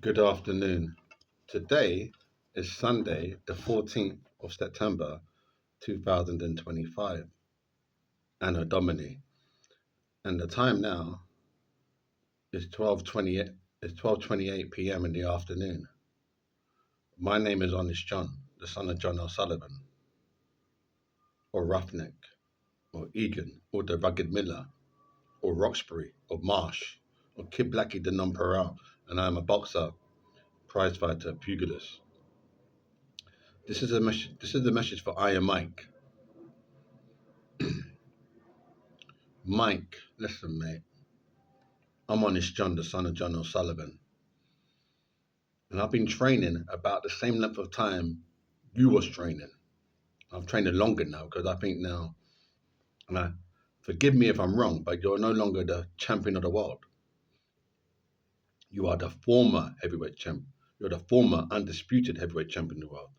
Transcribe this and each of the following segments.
Good afternoon. Today is Sunday, the 14th of September, 2025, Anno Domini, and the time now is 12:28 p.m. in the afternoon. My name is Honest John, the son of John L. Sullivan, or Roughneck, or Egan, or the Rugged Miller, or Roxbury, or Marsh, or Kid Blackie the Nonpareil, and I am a boxer, prize fighter, pugilist. This is a message. This is the message for Iron Mike. Mike, listen, mate. I'm Honest John, the son of John O'Sullivan, and I've been training about the same length of time you was training. I'm training longer now because I think now, and forgive me if I'm wrong, but you're no longer the champion of the world. You are the former heavyweight champ. You're the former undisputed heavyweight champion of the world.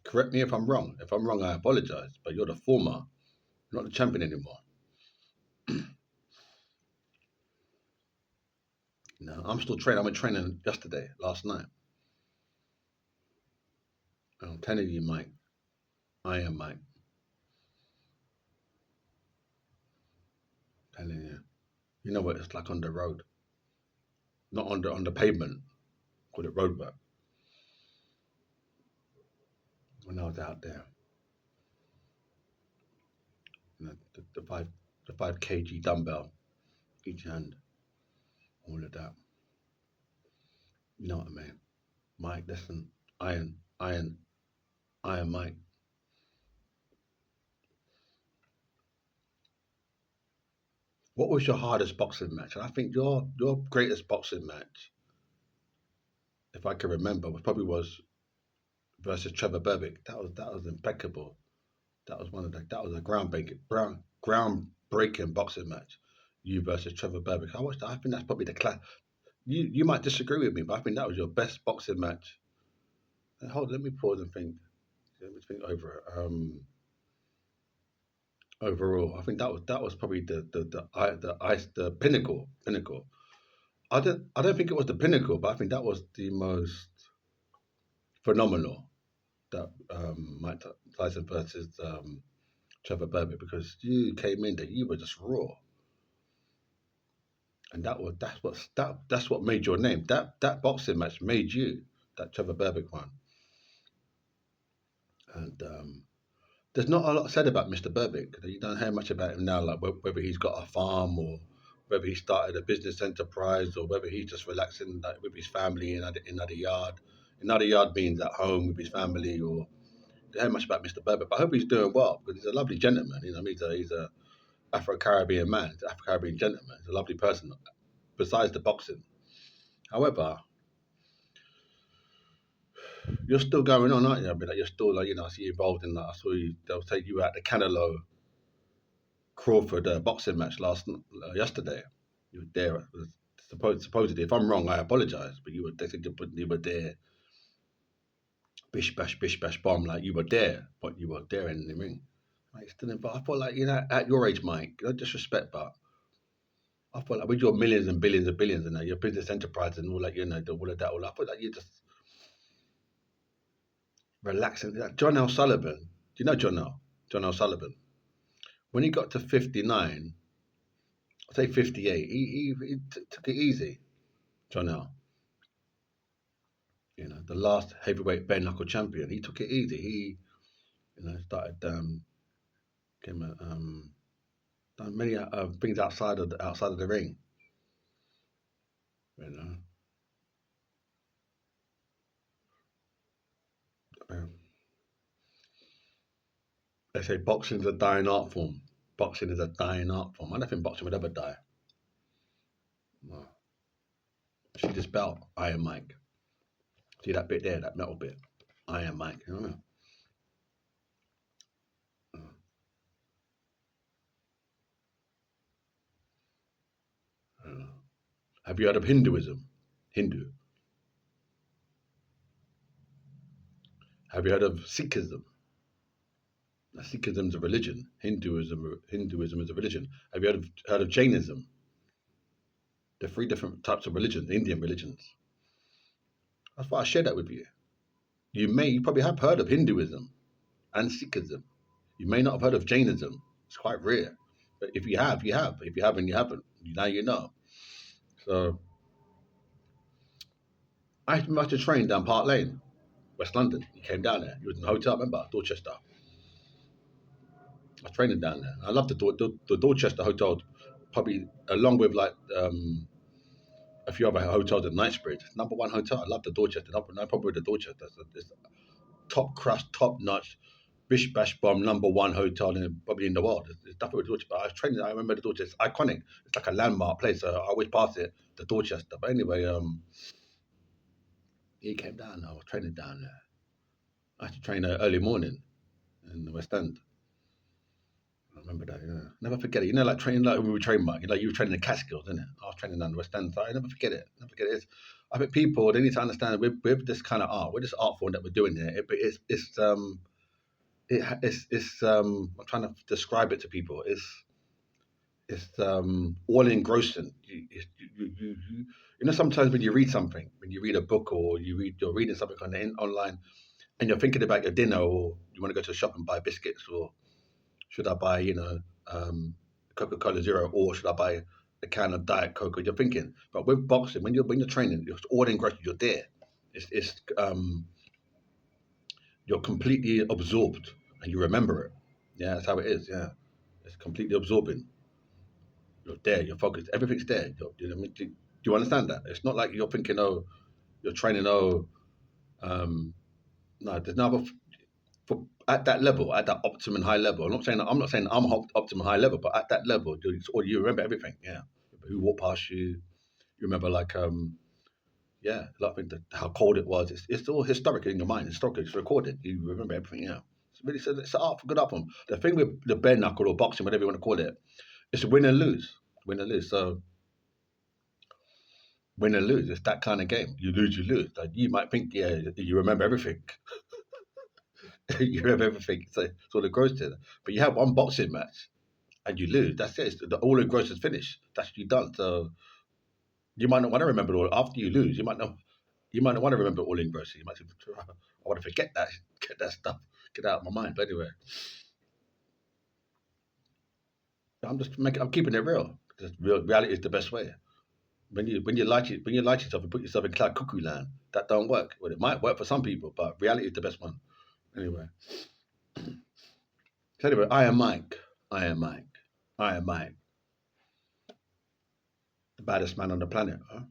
Correct me if I'm wrong. If I'm wrong, I apologize. But you're the former, not the champion anymore. No, I'm still training. I went training yesterday, last night. And I'm telling you, Mike, I am Mike. Telling you. You know what it's like on the road. Not on the pavement, call it road work. When I was out there, the five kg dumbbell, each hand, all of that. You know what I mean? Mike, listen, iron, Mike. What was your hardest boxing match? And I think your greatest boxing match, if I can remember, was versus Trevor Berbick. That was impeccable. That was a groundbreaking boxing match. You versus Trevor Berbick. I watched that. I think that's probably the class. You might disagree with me, but I think that was your best boxing match. Hold, let me pause and think. Let me think over it. Overall, I think that was probably the pinnacle. I don't think it was the pinnacle, but I think that was the most phenomenal, that Mike Tyson versus Trevor Berbick, because you came in that you were just raw, and that's what made your name. That boxing match made you, that Trevor Berbick one. And there's not a lot said about Mr. Berbick. You don't hear much about him now, like whether he's got a farm, or whether he started a business enterprise, or whether he's just relaxing, like, with his family in another yard. Another yard means at home with his family, or you don't hear much about Mr. Berbick. But I hope he's doing well, because he's a lovely gentleman. He's a Afro-Caribbean man, he's an Afro-Caribbean gentleman. He's a lovely person, besides the boxing. However, you're still going on, aren't you? I mean, like, you're still, like, I see you involved in that. I saw you. They'll take you out the Canelo Crawford boxing match yesterday. You were there. Supposedly, if I'm wrong, I apologize. But they said you were there. Bish bash bomb. Like, you were there, but you were there in the ring. Like, still, but I thought, like, at your age, Mike, no disrespect, but I thought, like, with your millions and billions and billions and your business enterprise and all, like, all of that, all, I thought, like, you just relaxing. Like John L. Sullivan. Do you know John L? John L. Sullivan. When he got to 59, I'd say 58, he took it easy. John L. The last heavyweight bare knuckle champion. He took it easy. He, started came done many things outside of the ring. You know, um, they say boxing's a dying art form. Boxing is a dying art form. I don't think boxing would ever die. No. See this belt, Iron Mike. See that bit there, that metal bit, Iron Mike. You know. Uh, have you heard of Hinduism? Hindu. Have you heard of Sikhism? Sikhism is a religion. Hinduism is a religion. Have you heard of Jainism? The three different types of religions, Indian religions. That's why I share that with you. You probably have heard of Hinduism and Sikhism. You may not have heard of Jainism. It's quite rare. But if you have, you have. If you haven't, you haven't. Now you know. So I must have trained down Park Lane, West London. He came down there. He was in a hotel, remember? Dorchester. I was training down there. I love the Dorchester hotel, probably along with like a few other hotels in Knightsbridge. Number one hotel. I love the Dorchester. No problem with the Dorchester. It's top crust, top notch, bish bash bomb number one hotel probably in the world. It's definitely with Dorchester. But I was training. I remember the Dorchester. It's iconic. It's like a landmark place. So I always pass it. The Dorchester. But anyway, he came down. I was training down there. I had to train early morning in the West End. I remember that, yeah. Never forget it. You know, like training, like when we were training, Mark, like you were training in Catskills, isn't it? I was training down the West End, so I never forget it. Never forget it. I think people, they need to understand with this kind of art, with this art form that we're doing here, I'm trying to describe it to people. It's all engrossing. You know, sometimes when you read something, when you read a book or you're reading something online, and you're thinking about your dinner, or you want to go to the shop and buy biscuits, or should I buy, Coca-Cola Zero, or should I buy a can of Diet Coke? You're thinking, but with boxing, when you're training, you're all engrossed. You're there. It's you're completely absorbed, and you remember it. Yeah, that's how it is. Yeah, it's completely absorbing. You're there. You're focused. Everything's there. You know what I mean? Do you understand that? It's not like you're thinking, oh, you're training. Oh, no. There's no for at that level, at that optimum high level. I'm not saying I'm optimum high level, but at that level, you remember everything. Yeah, who walked past you. You remember like yeah, like how cold it was. It's all historic in your mind. Historical, it's recorded. You remember everything. Yeah, it's an art for good art form. The thing with the bare knuckle or boxing, whatever you want to call it, it's win and lose. Win and lose. So win and lose. It's that kind of game. You lose, you lose. Like you might think, yeah, you remember everything. You remember everything. So it's all engrossed in. But you have one boxing match and you lose. That's it. All engrossed is finished. That's you done. So you might not want to remember it all after you lose. You might not. You might not want to remember all engrossing. You might say, I want to forget that. Get that stuff. Get out of my mind. But anyway, I'm keeping it real. Because reality is the best way. When you like yourself and put yourself in cloud cuckoo land, that don't work. Well, it might work for some people, but reality is the best one. Anyway, so anyway, I am Mike. I am Mike. I am Mike, the baddest man on the planet. Huh?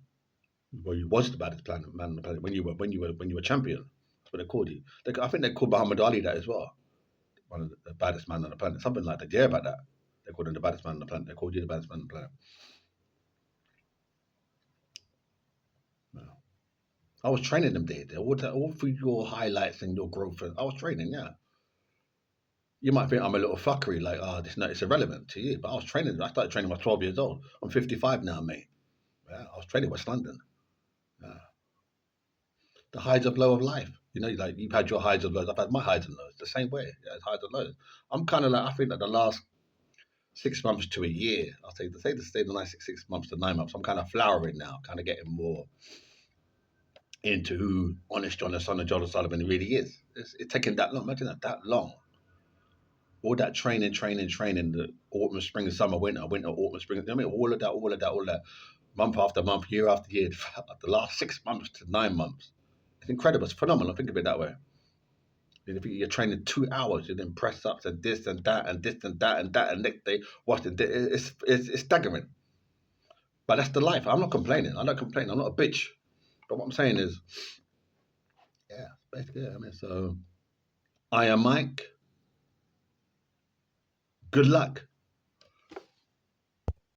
Well, you was the baddest man on the planet when you were champion. That's what they called you. I think they called Muhammad Ali that as well. One of the baddest man on the planet. Something like that. Yeah, about that. They called him the baddest man on the planet. They called you the baddest man on the planet. No. I was training them there. All through your highlights and your growth. I was training, yeah. You might think I'm a little fuckery, like, oh, it's irrelevant to you. But I was training. I started training when I was 12 years old. I'm 55 now, mate. Yeah, I was training West London. Yeah. The highs of low of life. You know, like you've had your highs and lows. I've had my highs and lows. The same way. Yeah, it's highs and lows. I'm kind of like, I think that the last 6 months to a year, say the last 6 months to 9 months, I'm kind of flowering now, kind of getting more into who Honest John, the son of John Sullivan, really is. It's taken that long. Imagine that long. All that training, the autumn, spring, summer, winter, autumn, spring. I mean, all of that, month after month, year after year, the last 6 months to 9 months. It's incredible. It's phenomenal. Think of it that way. If you're training 2 hours, you then press ups and this and that and this and that and that, and next day, watching it's staggering. But that's the life. I'm not complaining. I'm not complaining. I'm not a bitch. But what I'm saying is, yeah, basically, yeah, I mean, so I am Mike. Good luck.